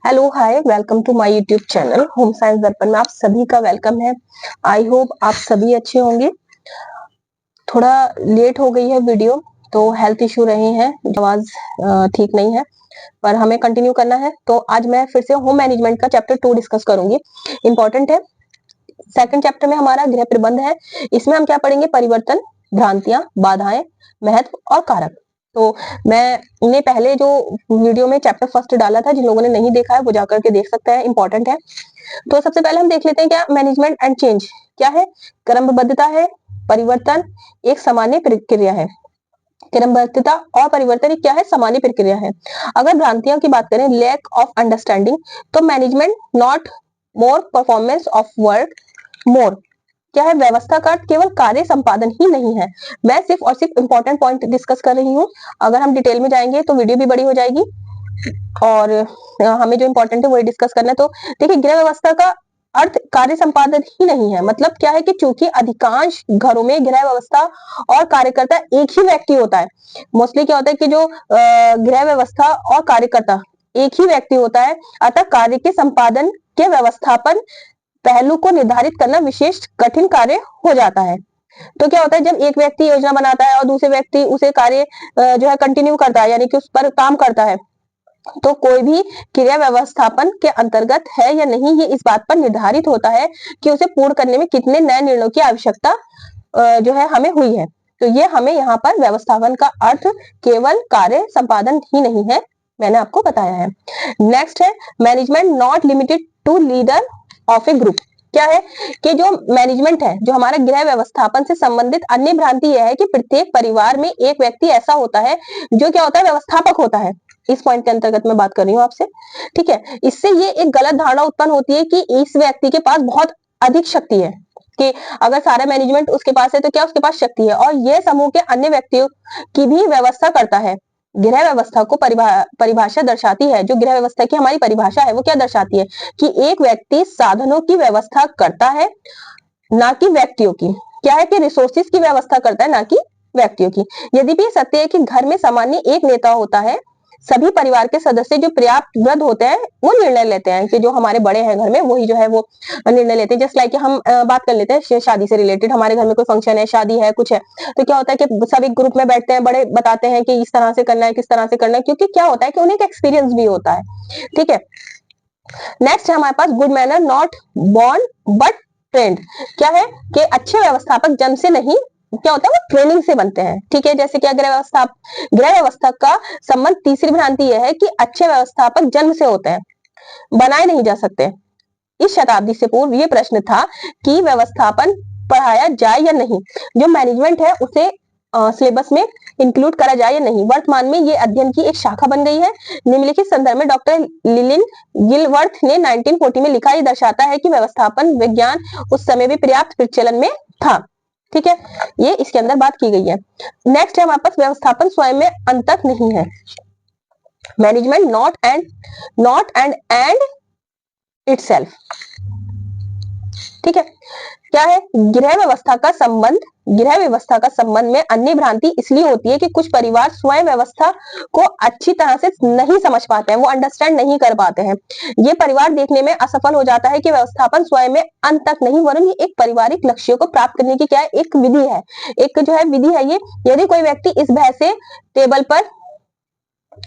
Hello hi, welcome to my YouTube channel home science Darpan में आप सभी का वेलकम है। आई होप आप सभी अच्छे होंगे। थोड़ा लेट हो गई है वीडियो, तो हेल्थ इश्यू रहे हैं, आवाज ठीक नहीं है, पर हमें कंटिन्यू करना है। तो आज मैं फिर से होम मैनेजमेंट का चैप्टर 2 डिस्कस करूंगी। इंपॉर्टेंट है। सेकंड चैप्टर में हमारा गृह प्रबंध है। इसमें हम क्या पढ़ेंगे? परिवर्तन, भ्रांतियां, बाधाएं, महत्व और कारक। तो मैंने पहले जो वीडियो में चैप्टर फर्स्ट डाला था, जिन लोगों ने नहीं देखा है वो जाकर के देख सकते हैं, इंपॉर्टेंट है। तो सबसे पहले हम देख लेते हैं क्या मैनेजमेंट एंड चेंज क्या है। क्रमबद्धता है, परिवर्तन एक सामान्य प्रक्रिया है। क्रमबद्धता और परिवर्तन क्या है? सामान्य प्रक्रिया है। अगर भ्रांतियों की बात करें, लैक ऑफ अंडरस्टैंडिंग, तो management not more performance of work more क्या है? व्यवस्था का अर्थ केवल कार्य संपादन ही नहीं है। मैं सिर्फ और सिर्फ इंपॉर्टेंट पॉइंट डिस्कस कर रही हूँ। अगर हम डिटेल में जाएंगे तो वीडियो भी बड़ी हो जाएगी और हमें जो इंपॉर्टेंट है वही डिस्कस करना है। तो देखिए, गृह व्यवस्था का अर्थ कार्य संपादन ही नहीं है। मतलब क्या है कि चूंकि अधिकांश घरों में गृह व्यवस्था और कार्यकर्ता एक ही व्यक्ति होता है। मोस्टली क्या होता है कि जो गृह व्यवस्था और कार्यकर्ता एक ही व्यक्ति होता है, अतः कार्य के संपादन के व्यवस्थापन पहलू को निर्धारित करना विशेष कठिन कार्य हो जाता है। तो क्या होता है, जब एक व्यक्ति योजना बनाता है और दूसरे व्यक्ति उसे कार्य जो है कंटिन्यू करता है, यानी कि उस पर काम करता है, तो कोई भी क्रिया व्यवस्थापन के अंतर्गत है या नहीं, ये इस बात पर निर्धारित होता है कि उसे पूर्ण करने में कितने नए निर्णयों की आवश्यकता जो है हमें हुई है। तो ये हमें यहाँ पर व्यवस्थापन का अर्थ केवल कार्य संपादन ही नहीं है, मैंने आपको बताया है। नेक्स्ट है management not limited to leader of a group. क्या है कि जो मैनेजमेंट है, जो हमारा गृह व्यवस्थापन से संबंधित अन्य भ्रांति यह है कि प्रत्येक परिवार में एक व्यक्ति ऐसा होता है जो क्या होता है? व्यवस्थापक होता है। इस पॉइंट के अंतर्गत मैं बात कर रही हूँ आपसे, ठीक है। इससे ये एक गलत धारणा उत्पन्न होती है कि इस व्यक्ति के पास बहुत अधिक शक्ति है, कि अगर सारा मैनेजमेंट उसके पास है तो क्या उसके पास शक्ति है, और यह समूह के अन्य व्यक्तियों की भी व्यवस्था करता है। गृह व्यवस्था को परिभाषा दर्शाती है, जो गृह व्यवस्था की हमारी परिभाषा है वो क्या दर्शाती है कि एक व्यक्ति साधनों की व्यवस्था करता है, ना कि व्यक्तियों की। क्या है कि रिसोर्सेज की व्यवस्था करता है, ना कि व्यक्तियों की। यद्यपि ये सत्य है कि घर में सामान्य एक नेता होता है, सभी परिवार के सदस्य जो पर्याप्त वृद्ध होते हैं वो निर्णय लेते हैं, कि जो हमारे बड़े हैं घर में वही जो है वो निर्णय लेते हैं। जस्ट लाइक हम बात कर लेते हैं शादी से रिलेटेड। हमारे घर में कोई फंक्शन है, शादी है, कुछ है, तो क्या होता है कि सब एक ग्रुप में बैठते हैं, बड़े बताते हैं कि इस तरह से करना है, किस तरह से करना है, क्योंकि क्या होता है कि उन्हें एक एक्सपीरियंस भी होता है, ठीक है। नेक्स्ट है हमारे पास good manner not born but trained. क्या है कि अच्छे व्यवस्थापक जन्म से नहीं, क्या होता है, वो ट्रेनिंग से बनते हैं, ठीक है। जैसे कि गृह व्यवस्था का संबंध तीसरी भ्रांति यह है कि अच्छे व्यवस्थापक जन्म से होते हैं, बनाए नहीं जा सकते। इस शताब्दी से पूर्व ये प्रश्न था कि व्यवस्थापन पढ़ाया जाए या नहीं, जो मैनेजमेंट है उसे सिलेबस में इंक्लूड करा जाए या नहीं। वर्तमान में ये अध्ययन की एक शाखा बन गई है। निम्नलिखित संदर्भ में डॉक्टर लिलिन गिलवर्थ ने 1940 में लिखा, ये दर्शाता है कि व्यवस्थापन विज्ञान उस समय भी पर्याप्त प्रचलन में था, ठीक है। ये इसके अंदर बात की गई है। नेक्स्ट है हमारे पास व्यवस्थापन स्वयं में अंतक नहीं है। मैनेजमेंट नॉट एंड इटसेल्फ, ठीक है। क्या है? गृह व्यवस्था का संबंध में अन्य भ्रांति इसलिए होती है कि कुछ परिवार स्वयं व्यवस्था को अच्छी तरह से नहीं समझ पाते हैं, वो अंडरस्टैंड नहीं कर पाते हैं। ये परिवार देखने में असफल हो जाता है कि व्यवस्थापन स्वयं में अंत तक नहीं, वरन ये एक पारिवारिक लक्ष्यों को प्राप्त करने की क्या है? एक विधि है, एक जो है विधि है ये। यदि कोई व्यक्ति इस भय से टेबल पर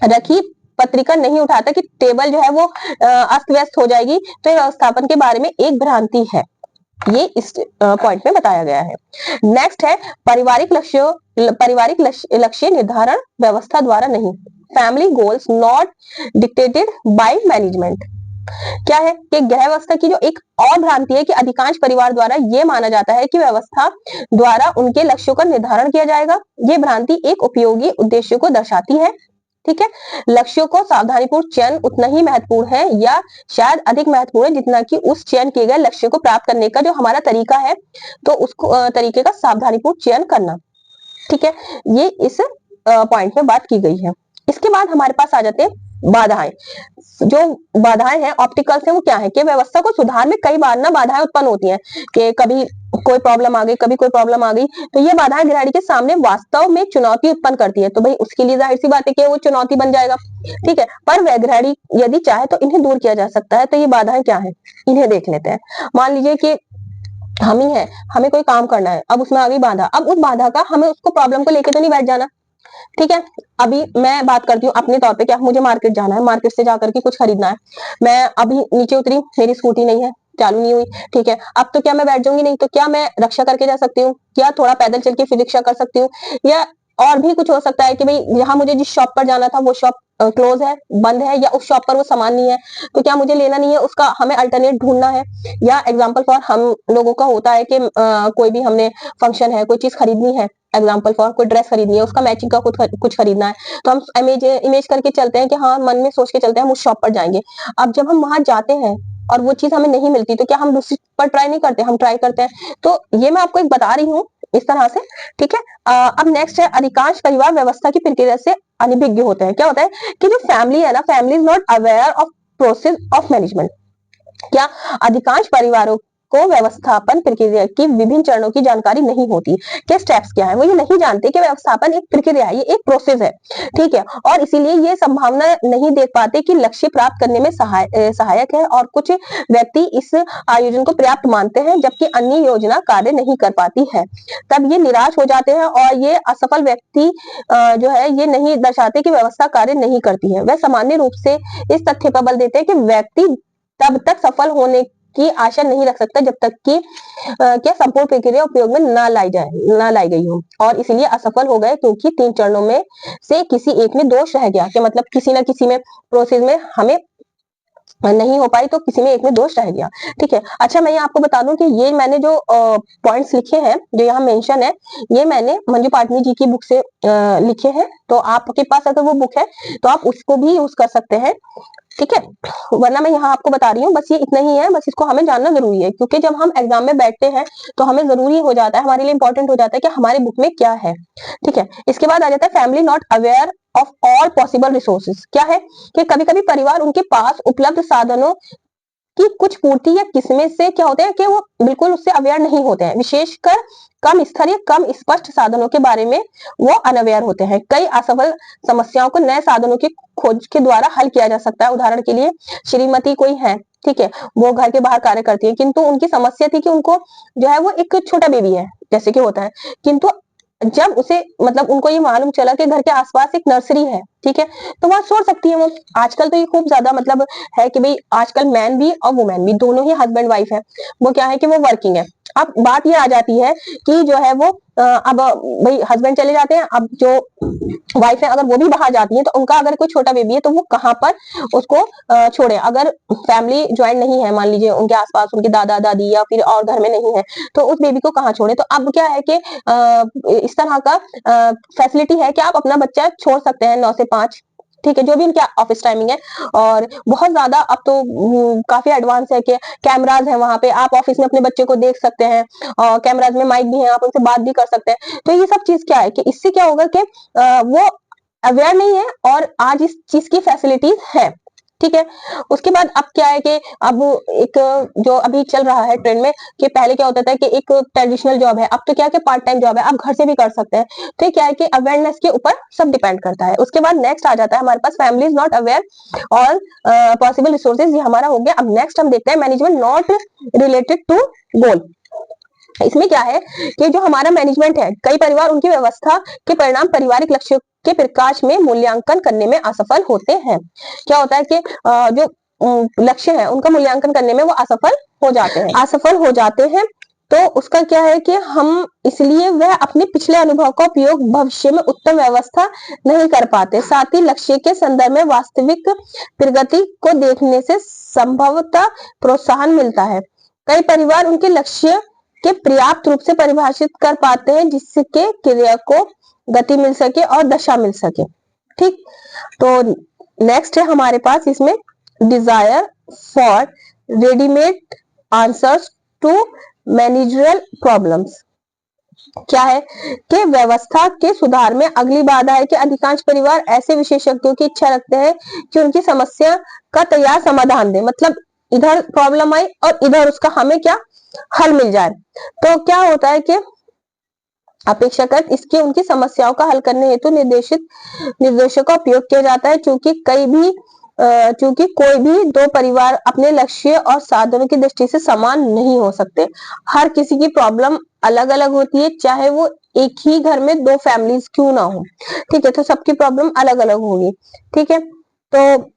रखी पत्रिका नहीं उठाता कि टेबल जो है वो अस्त व्यस्त हो जाएगी, तो ये व्यवस्थापन के बारे में एक भ्रांति है। ये इस पॉइंट में बताया गया है। नेक्स्ट है पारिवारिक लक्ष्य निर्धारण व्यवस्था द्वारा नहीं। Family goals not dictated by management. क्या है कि गृह व्यवस्था की जो एक और भ्रांति है कि अधिकांश परिवार द्वारा यह माना जाता है कि व्यवस्था द्वारा उनके लक्ष्यों का निर्धारण किया जाएगा। ये भ्रांति एक उपयोगी उद्देश्य को दर्शाती है, ठीक है। लक्ष्यों को सावधानीपूर्ण चयन उतना ही महत्वपूर्ण है, या शायद अधिक महत्वपूर्ण है जितना कि उस चयन किए गए लक्ष्य को प्राप्त करने का जो हमारा तरीका है, तो उसको तरीके का सावधानीपूर्ण चयन करना, ठीक है। ये इस पॉइंट में बात की गई है। इसके बाद हमारे पास आ जाते हैं बाधाएं। जो बाधाएं हैं, ऑब्स्टिकल्स हैं, वो क्या है कि व्यवस्था को सुधार में कई बार ना बाधाएं उत्पन्न होती हैं, कि कभी कोई प्रॉब्लम आ गई, कभी कोई प्रॉब्लम आ गई, तो ये बाधाएं गृहिणी के सामने वास्तव में चुनौती उत्पन्न करती है। तो भाई उसके लिए जाहिर सी बात है कि वो चुनौती बन जाएगा। ठीक है। पर वैगृहणी यदि चाहे तो इन्हें दूर किया जा सकता है। तो ये बाधाएं क्या है, इन्हें देख लेते हैं। मान लीजिए कि हम ही है, हमें कोई काम करना है, अब उसमें आ गई बाधा। अब उस बाधा का हमें उसको प्रॉब्लम को लेके तो नहीं बैठ जाना, ठीक है। अभी मैं बात करती हूँ अपने तौर पे, क्या मुझे मार्केट जाना है, मार्केट से जाकर के कुछ खरीदना है, मैं अभी नीचे उतरी, मेरी स्कूटी नहीं है, चालू नहीं हुई, ठीक है। अब तो क्या मैं बैठ जाऊंगी, नहीं तो क्या मैं रक्षा करके जा सकती हूँ, या थोड़ा पैदल चल के फिर रिक्शा कर सकती हूँ, या और भी कुछ हो सकता है कि भाई जहां मुझे जिस शॉप पर जाना था वो शॉप क्लोज है, बंद है, या उस शॉप पर वो सामान नहीं है, तो क्या मुझे लेना नहीं है, उसका हमें अल्टरनेट ढूंढना है। या एग्जाम्पल फॉर हम लोगों का होता है कि कोई भी हमने फंक्शन है, कोई चीज खरीदनी है, एग्जाम्पल फॉर कोई ड्रेस खरीदनी है, उसका मैचिंग का कुछ खरीदना है, तो हम इमेज करके चलते हैं कि हाँ, मन में सोच के चलते हैं हम उस शॉप पर जाएंगे। अब जब हम वहां जाते हैं और वो चीज हमें नहीं मिलती, तो क्या हम दूसरी पर ट्राई नहीं करते, हम ट्राई करते हैं। तो ये मैं आपको एक बता रही हूँ इस तरह से, ठीक है। अब नेक्स्ट है, अधिकांश परिवार व्यवस्था की प्रक्रिया से अनभिज्ञ होते हैं। क्या होता है कि जो फैमिली है ना, family is not aware of process of management. क्या अधिकांश परिवारों को व्यवस्थापन प्रक्रिया की विभिन्न चरणों की जानकारी नहीं होती। क्या स्टेप्स क्या है, वो ये नहीं जानते कि व्यवस्थापन एक प्रक्रिया है, ये एक प्रोसेस है, ठीक है। और इसीलिए ये संभावना नहीं देख पाते कि लक्ष्य प्राप्त करने में सहायक है, और कुछ व्यक्ति इस आयोजन को पर्याप्त मानते हैं, जबकि अन्य योजना कार्य नहीं कर पाती है। तब ये निराश हो जाते हैं, और ये असफल व्यक्ति जो है ये नहीं दर्शाते कि व्यवस्था कार्य नहीं करती है। वह सामान्य रूप से इस तथ्य पर बल देते हैं कि व्यक्ति तब तक सफल होने की आशा नहीं रख सकता जब तक कि क्या संपूर्ण प्रक्रिया उपयोग में ना लाई गई हो, और इसीलिए असफल हो गए क्योंकि 3 चरणों में से किसी एक में दोष रह गया। कि मतलब किसी ना किसी में प्रोसेस में हमें नहीं हो पाई, तो किसी में एक में दोष रह गया, ठीक है। अच्छा, मैं ये आपको बता दूं कि ये मैंने जो पॉइंट्स लिखे हैं, जो यहाँ मेंशन है, ये मैंने मंजू पाटनी जी की बुक से लिखे हैं। तो आपके पास अगर वो बुक है तो आप उसको भी यूज कर सकते हैं, ठीक है। वरना मैं यहाँ आपको बता रही हूँ, बस ये इतना ही है, बस इसको हमें जानना जरूरी है, क्योंकि जब हम एग्जाम में बैठते हैं तो हमें जरूरी हो जाता है, हमारे लिए इंपॉर्टेंट हो जाता है कि हमारी बुक में क्या है, ठीक है। इसके बाद आ जाता है family not aware of all possible resources. क्या है कि कभी कभी परिवार उनके पास उपलब्ध साधनों की कुछ पूर्ति या किस्में से क्या होते हैं कि वो बिल्कुल उससे अवेयर नहीं होते हैं, विशेषकर कम स्तर या कम स्पष्ट साधनों के बारे में वो अनअवेयर होते हैं। कई असफल समस्याओं को नए साधनों की खोज के द्वारा हल किया जा सकता है। उदाहरण के लिए श्रीमती कोई है, ठीक है, वो घर के बाहर कार्य करती है, किंतु उनकी समस्या थी कि उनको जो है वो एक छोटा बेबी है, जैसे कि होता है, किंतु जब उसे मतलब उनको ये मालूम चला कि घर के आसपास एक नर्सरी है, ठीक है, तो वहां छोड़ सकती है वो। आजकल तो ये खूब ज्यादा मतलब है कि भाई आजकल मैन भी और वुमेन भी दोनों ही हस्बैंड वाइफ है, वो क्या है कि वो वर्किंग है। अब बात ये आ जाती है कि जो है वो अब भाई हस्बैंड चले जाते हैं, अब जो वाइफ है अगर वो भी बाहर जाती है तो उनका अगर कोई छोटा बेबी है तो वो कहाँ पर उसको छोड़े। अगर फैमिली ज्वाइंट नहीं है, मान लीजिए उनके आसपास उनके दादा दादी या फिर और घर में नहीं है, तो उस बेबी को कहाँ छोड़े। तो अब क्या है कि इस तरह का फैसिलिटी है कि आप अपना बच्चा छोड़ सकते हैं 9 से 5, ठीक है, जो भी उनके ऑफिस टाइमिंग है। और बहुत ज्यादा अब तो काफी एडवांस है कि कैमराज है वहां पे, आप ऑफिस में अपने बच्चे को देख सकते हैं, और कैमराज में माइक भी है, आप उनसे बात भी कर सकते हैं। तो ये सब चीज क्या है कि इससे क्या होगा कि वो अवेयर नहीं है, और आज इस चीज की फैसिलिटीज है, ठीक है। उसके बाद अब क्या है कि अब एक जो अभी चल रहा है ट्रेंड में, कि पहले क्या होता था कि एक ट्रेडिशनल जॉब है, अब तो क्या है कि पार्ट टाइम जॉब है, आप घर से भी कर सकते हैं। तो ये क्या है कि अवेयरनेस के ऊपर सब डिपेंड करता है। उसके बाद नेक्स्ट आ जाता है हमारे पास family is not aware all possible resources, ये हमारा हो गया। अब नेक्स्ट हम देखते हैं management not related to goal. इसमें क्या है कि जो हमारा मैनेजमेंट है, कई परिवार उनकी व्यवस्था के परिणाम पारिवारिक लक्ष्यों के प्रकाश में मूल्यांकन करने में असफल होते हैं। क्या होता है कि जो लक्ष्य है उनका मूल्यांकन करने में वो असफल हो जाते हैं। तो उसका क्या है कि हम इसलिए वह अपने पिछले अनुभव का उपयोग भविष्य में उत्तम व्यवस्था नहीं कर पाते। साथ ही लक्ष्य के संदर्भ में वास्तविक प्रगति को देखने से संभवतः प्रोत्साहन मिलता है। कई परिवार उनके लक्ष्य के पर्याप्त रूप से परिभाषित कर पाते हैं जिससे क्रिया को गति मिल सके और दशा मिल सके, ठीक। तो नेक्स्ट है हमारे पास इसमें desire for readymade answers to managerial problems. क्या है कि व्यवस्था के सुधार में अगली बाधा है कि अधिकांश परिवार ऐसे विशेषज्ञों की इच्छा रखते हैं कि उनकी समस्या का तैयार समाधान दे, मतलब इधर प्रॉब्लम आई और इधर उसका हमें क्या हल मिल जाए। तो क्या होता है कि अपेक्षाकृत इसके उनकी समस्याओं का हल करने हेतु निर्देशों का उपयोग किया जाता है। चूंकि कोई भी दो परिवार अपने लक्ष्य और साधनों की दृष्टि से समान नहीं हो सकते। हर किसी की प्रॉब्लम अलग अलग होती है, चाहे वो एक ही घर में दो फैमिलीज क्यों ना हो। ठीक है, तो सबकी प्रॉब्लम अलग अलग होगी। ठीक है, तो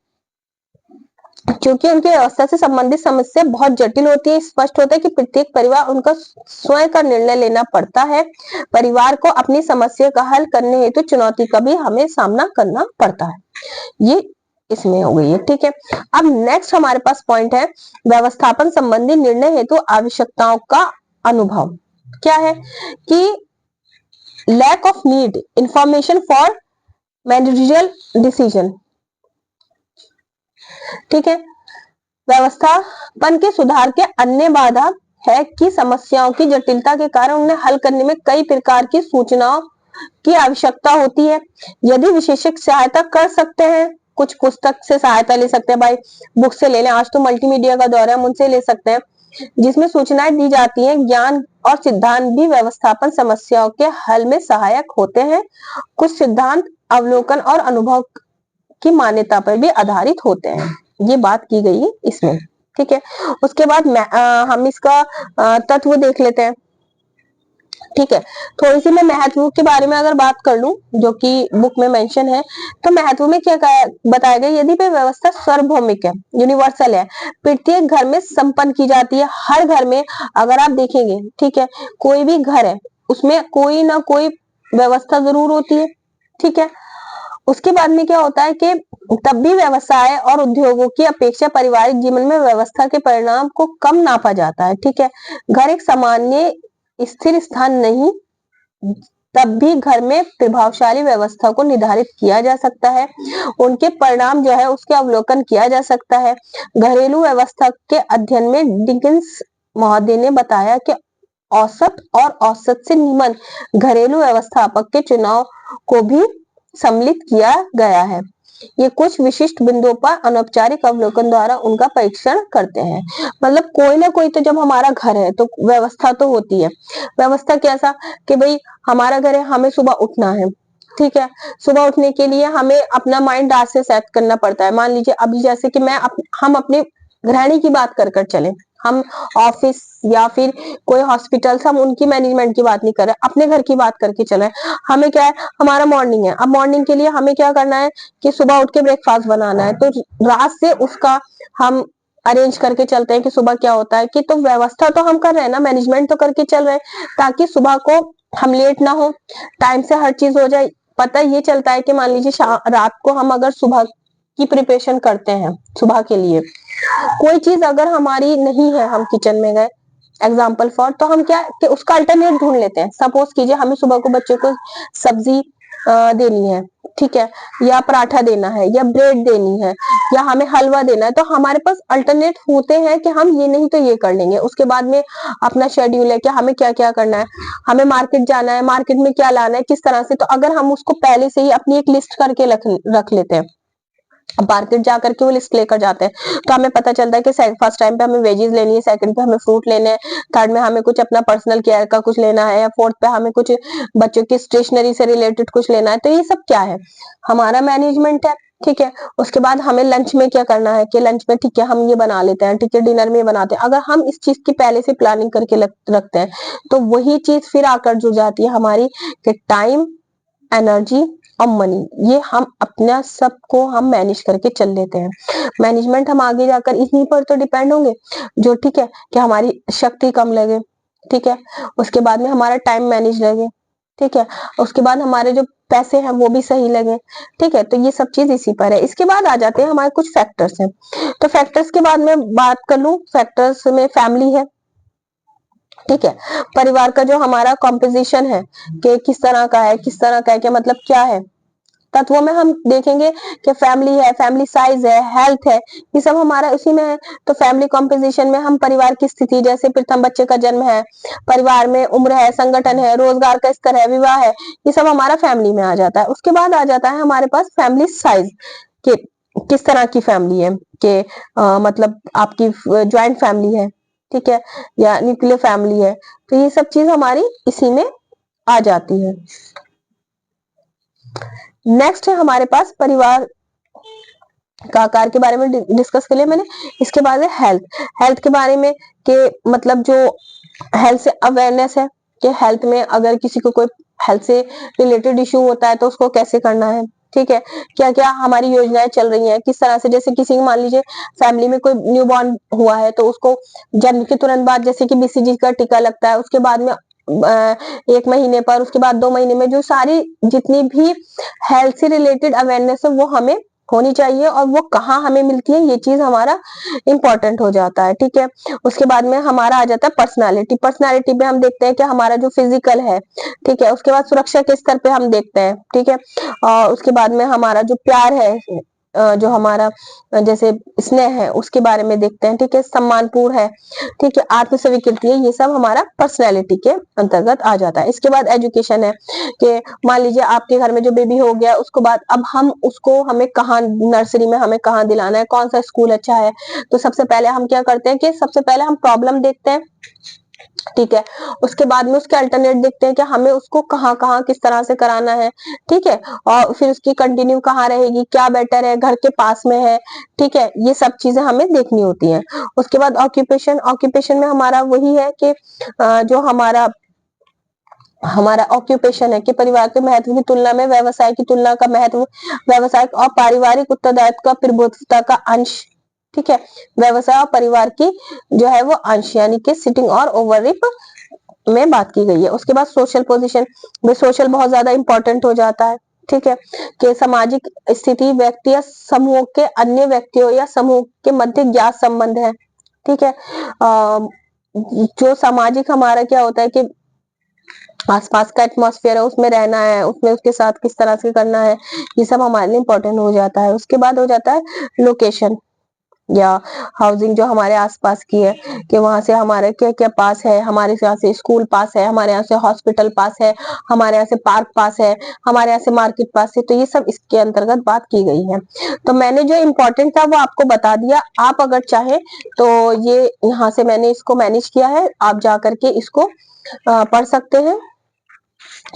क्योंकि उनकी व्यवस्था से संबंधित समस्या बहुत जटिल होती है, स्पष्ट होता है कि प्रत्येक परिवार उनका स्वयं का निर्णय लेना पड़ता है। परिवार को अपनी समस्या का हल करने हेतु चुनौती का भी हमें सामना करना पड़ता है। ये इसमें हो गई है। ठीक है, अब नेक्स्ट हमारे पास पॉइंट है व्यवस्थापन संबंधी निर्णय हेतु आवश्यकताओं का अनुभव। क्या है कि lack of need information for managerial decision. ठीक है, व्यवस्थापन के सुधार के अन्य बाधा है कि समस्याओं की जटिलता के कारण उन्हें हल करने में कई प्रकार की सूचनाओं की आवश्यकता होती है। यदि विशेषज्ञ सहायता कर सकते हैं, कुछ पुस्तक से सहायता ले सकते हैं, भाई बुक से ले लें, आज तो मल्टीमीडिया का दौर है, हम उनसे ले सकते हैं, जिसमें सूचनाएं दी जाती हैं। ज्ञान और सिद्धांत भी व्यवस्थापन समस्याओं के हल में सहायक होते हैं। कुछ सिद्धांत अवलोकन और अनुभव की मान्यता पर भी आधारित होते हैं, ये बात की गई है इसमें। ठीक है, उसके बाद हम इसका तत्व देख लेते हैं। ठीक है, थोड़ी सी मैं महत्व के बारे में अगर बात कर लूं, जो कि बुक में मेंशन है, तो महत्व में क्या बताया गया, यदि वह व्यवस्था सार्वभौमिक है, यूनिवर्सल है, प्रत्येक घर में संपन्न की जाती है। हर घर में अगर आप देखेंगे, ठीक है, कोई भी घर है उसमें कोई ना कोई व्यवस्था जरूर होती है। ठीक है, उसके बाद में क्या होता है कि तब भी व्यवसाय और उद्योगों की अपेक्षा पारिवारिक जीवन में व्यवस्था के परिणाम को कम नापा जाता है। ठीक है, घर एक सामान्य स्थिर स्थान नहीं, तब भी घर में प्रभावशाली व्यवस्था को निर्धारित किया जा सकता है, उनके परिणाम जो है उसके अवलोकन किया जा सकता है। घरेलू व्यवस्था के अध्ययन में डिकिंस महोदय ने बताया कि औसत और औसत से निम्न घरेलू व्यवस्थापक के चुनाव को भी सम्मिलित किया गया है। ये कुछ विशिष्ट बिंदुओं पर अनौपचारिक अवलोकन द्वारा उनका परीक्षण करते हैं। मतलब कोई ना कोई तो, जब हमारा घर है तो व्यवस्था तो होती है। व्यवस्था कैसा कि भाई हमारा घर है, हमें सुबह उठना है। ठीक है, सुबह उठने के लिए हमें अपना माइंड रात से सेट करना पड़ता है। मान लीजिए अभी जैसे कि हम अपने गृहिणी की बात कर चले, हम ऑफिस या फिर कोई हॉस्पिटल, हम उनकी मैनेजमेंट की बात नहीं कर रहे, अपने घर की बात करके चले। हमें क्या है, हमारा मॉर्निंग है, अब मॉर्निंग के लिए हमें क्या करना है कि सुबह उठ के ब्रेकफास्ट बनाना है, तो रात से उसका हम अरेंज करके चलते हैं कि सुबह क्या होता है, कि तो व्यवस्था तो हम कर रहे हैं ना, मैनेजमेंट तो करके चल रहे हैं, ताकि सुबह को हम लेट ना हो, टाइम से हर चीज हो जाए। पता ये चलता है कि मान लीजिए रात को हम अगर सुबह की प्रिपरेशन करते हैं, सुबह के लिए कोई चीज अगर हमारी नहीं है, हम किचन में गए एग्जाम्पल फॉर, तो हम क्या कि उसका अल्टरनेट ढूंढ लेते हैं। सपोज कीजिए हमें सुबह को बच्चे को सब्जी देनी है, ठीक है, या पराठा देना है, या ब्रेड देनी है, या हमें हलवा देना है, तो हमारे पास अल्टरनेट होते हैं कि हम ये नहीं तो ये कर लेंगे। उसके बाद में अपना शेड्यूल है कि हमें क्या क्या करना है, हमें मार्केट जाना है, मार्केट में क्या लाना है, किस तरह से, तो अगर हम उसको पहले से ही अपनी एक लिस्ट करके रख लेते हैं, मार्केट जाकर के वो लिस्ट लेकर जाते हैं, तो हमें पता चलता है कि फर्स्ट टाइम पे हमें वेजीज लेनी है, सेकंड पे हमें फ्रूट लेने हैं, थर्ड में हमें कुछ अपना पर्सनल केयर का कुछ लेना है, या फोर्थ पे हमें कुछ बच्चों की स्टेशनरी से रिलेटेड कुछ लेना है। तो ये सब क्या है, हमारा मैनेजमेंट है। ठीक है, उसके बाद हमें लंच में क्या करना है कि लंच में ठीक है हम ये बना लेते हैं, ठीक है, डिनर में बनाते हैं। अगर हम इस चीज की पहले से प्लानिंग करके रखते हैं, तो वही चीज फिर आकर जुड़ जाती है हमारी कि टाइम, एनर्जी और मनी, ये हम अपना सबको हम मैनेज करके चल लेते हैं। मैनेजमेंट हम आगे जाकर इन्हीं पर तो डिपेंड होंगे, जो ठीक है कि हमारी शक्ति कम लगे, ठीक है, उसके बाद में हमारा टाइम मैनेज लगे, ठीक है, उसके बाद हमारे जो पैसे हैं वो भी सही लगे। ठीक है, तो ये सब चीज इसी पर है। इसके बाद आ जाते हैं हमारे कुछ फैक्टर्स हैं। तो फैक्टर्स के बाद में बात कर लूं, फैक्टर्स में फैमिली है। ठीक है, परिवार का जो हमारा कॉम्पोजिशन है कि किस तरह का है, किस तरह का है, क्या मतलब क्या है, तत्वों में हम देखेंगे कि फैमिली है, फैमिली साइज है, हेल्थ है, ये सब हमारा उसी में है। तो फैमिली कॉम्पोजिशन में हम परिवार की स्थिति, जैसे प्रथम बच्चे का जन्म है, परिवार में उम्र है, संगठन है, रोजगार का स्तर है, विवाह है, ये सब हमारा फैमिली में आ जाता है। उसके बाद आ जाता है हमारे पास फैमिली साइज के, किस तरह की फैमिली है कि मतलब आपकी ज्वाइंट फैमिली है, ठीक है, या न्यूक्लियर फैमिली है, तो ये सब चीज हमारी इसी में आ जाती है। नेक्स्ट है हमारे पास परिवार का आकार के बारे में डिस्कस कर लिया मैंने। इसके बाद है हेल्थ। हेल्थ के बारे में कि मतलब जो हेल्थ से अवेयरनेस है कि हेल्थ में अगर किसी को कोई हेल्थ से रिलेटेड इश्यू होता है तो उसको कैसे करना है, ठीक है, क्या क्या हमारी योजनाएं चल रही हैं, किस तरह से, जैसे किसी मान लीजिए फैमिली में कोई न्यू बॉर्न हुआ है तो उसको जन्म के तुरंत बाद जैसे कि बीसीजी का टीका लगता है, उसके बाद में 1 महीने पर, उसके बाद 2 महीने में, जो सारी जितनी भी हेल्थ से रिलेटेड अवेयरनेस है वो हमें होनी चाहिए और वो कहाँ हमें मिलती है ये चीज हमारा इंपॉर्टेंट हो जाता है, ठीक है। उसके बाद में हमारा आ जाता है पर्सनालिटी। पर्सनालिटी पे हम देखते हैं कि हमारा जो फिजिकल है, ठीक है, उसके बाद सुरक्षा के स्तर पे हम देखते हैं, ठीक है, और उसके बाद में हमारा जो प्यार है, जो हमारा जैसे स्नेह है उसके बारे में देखते हैं, ठीक है, सम्मानपूर्ण है, ठीक है, आत्म स्वीकृति है, ये सब हमारा पर्सनैलिटी के अंतर्गत आ जाता है। इसके बाद एजुकेशन है कि मान लीजिए आपके घर में जो बेबी हो गया उसको बाद अब हम उसको हमें कहाँ नर्सरी में हमें कहाँ दिलाना है, कौन सा स्कूल अच्छा है, तो सबसे पहले हम क्या करते हैं कि सबसे पहले हम प्रॉब्लम देखते हैं, ठीक है, उसके बाद में उसके अल्टरनेट देखते हैं कि हमें उसको कहाँ कहाँ किस तरह से कराना है, ठीक है, और फिर उसकी कंटिन्यू कहाँ रहेगी, क्या बेटर है, घर के पास में है, ठीक है, ये सब चीजें हमें देखनी होती हैं। उसके बाद ऑक्यूपेशन। ऑक्यूपेशन में हमारा वही है कि जो हमारा हमारा ऑक्यूपेशन है कि परिवार के महत्व की तुलना में व्यवसाय की तुलना का महत्व, व्यवसायिक और पारिवारिक उत्तरदायित्व का प्रबुद्धता का अंश, ठीक है, व्यवसाय और परिवार की जो है वो अंश यानी कि सिटिंग और ओवररिप में बात की गई है। उसके बाद सोशल पोजीशन में सोशल बहुत ज्यादा इंपॉर्टेंट हो जाता है, ठीक है, कि सामाजिक स्थिति व्यक्ति या समूह के अन्य व्यक्तियों या समूह के मध्य ज्ञात संबंध है, ठीक है, जो सामाजिक हमारा क्या होता है कि आसपास का एटमॉस्फेयर है उसमें रहना है, उसमें उसके साथ किस तरह से करना है, ये सब हमारे लिए इम्पोर्टेंट हो जाता है। उसके बाद हो जाता है लोकेशन या हाउसिंग जो हमारे आसपास की है कि वहां से हमारे क्या क्या पास है, हमारे यहाँ से स्कूल पास है, हमारे यहाँ से हॉस्पिटल पास है, हमारे यहाँ से पार्क पास है, हमारे यहाँ से मार्केट पास है, तो ये सब इसके अंतर्गत बात की गई है। तो मैंने जो इम्पोर्टेंट था वो आपको बता दिया। आप अगर चाहे तो ये यहाँ से मैंने इसको मैनेज किया है, आप जा करके इसको पढ़ सकते हैं,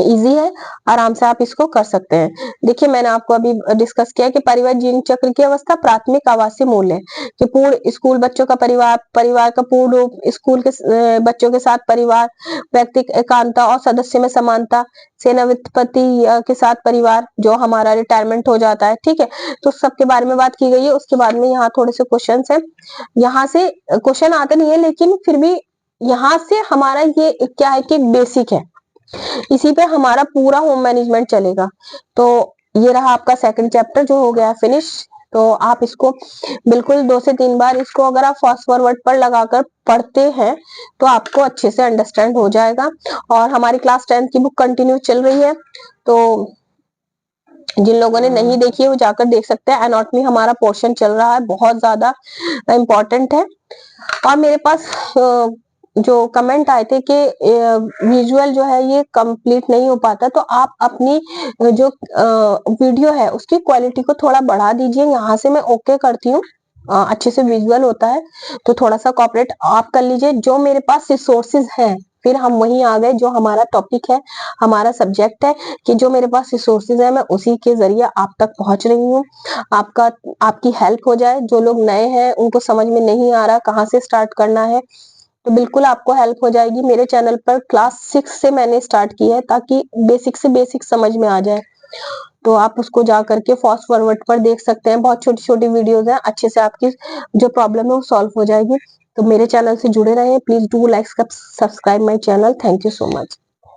इजी है, आराम से आप इसको कर सकते हैं। देखिए मैंने आपको अभी डिस्कस किया कि परिवार जीवन चक्र की अवस्था प्राथमिक आवासीय मूल्य है कि पूर्ण स्कूल बच्चों का परिवार, परिवार का पूर्ण रूप, स्कूल के बच्चों के साथ परिवार, व्यक्तिगत एकांतता और सदस्य में समानता, सेनापति के साथ परिवार जो हमारा रिटायरमेंट हो जाता है, ठीक है, तो सबके बारे में बात की गई है। उसके बाद में यहाँ थोड़े से क्वेश्चन है, यहाँ से क्वेश्चन आते नहीं है लेकिन फिर भी यहाँ से हमारा ये क्या है कि बेसिक है, इसी पे हमारा पूरा होम मैनेजमेंट चलेगा। तो ये रहा आपका सेकंड चैप्टर जो हो गया फिनिश। तो आप इसको बिल्कुल 2 से 3 बार इसको अगर आप फास्ट फॉरवर्ड पर लगाकर पढ़ते हैं तो आपको अच्छे से अंडरस्टैंड हो जाएगा। और हमारी क्लास 10th की बुक कंटिन्यू चल रही है, तो जिन लोगों ने नहीं देखी है वो जाकर देख सकते हैं। एनाटॉमी हमारा पोर्शन चल रहा है, बहुत ज्यादा इम्पोर्टेंट है। और मेरे पास जो कमेंट आए थे कि विजुअल जो है ये कंप्लीट नहीं हो पाता, तो आप अपनी जो वीडियो है उसकी क्वालिटी को थोड़ा बढ़ा दीजिए। यहाँ से मैं ओके करती हूँ, अच्छे से विजुअल होता है, तो थोड़ा सा कॉपरेट आप कर लीजिए। जो मेरे पास रिसोर्सेज हैं, फिर हम वहीं आ गए, जो हमारा टॉपिक है, हमारा सब्जेक्ट है, कि जो मेरे पास रिसोर्सेज है मैं उसी के जरिए आप तक पहुंच रही हूँ। आपकी हेल्प हो जाए। जो लोग नए हैं उनको समझ में नहीं आ रहा कहाँ से स्टार्ट करना है, तो बिल्कुल आपको हेल्प हो जाएगी। मेरे चैनल पर क्लास 6 से मैंने स्टार्ट की है ताकि बेसिक से बेसिक समझ में आ जाए, तो आप उसको जा करके फास्ट फॉरवर्ड पर देख सकते हैं। बहुत छोटी छोटी वीडियोस हैं, अच्छे से आपकी जो प्रॉब्लम है वो सॉल्व हो जाएगी। तो मेरे चैनल से जुड़े रहें, please do like subscribe my channel. Thank you so much.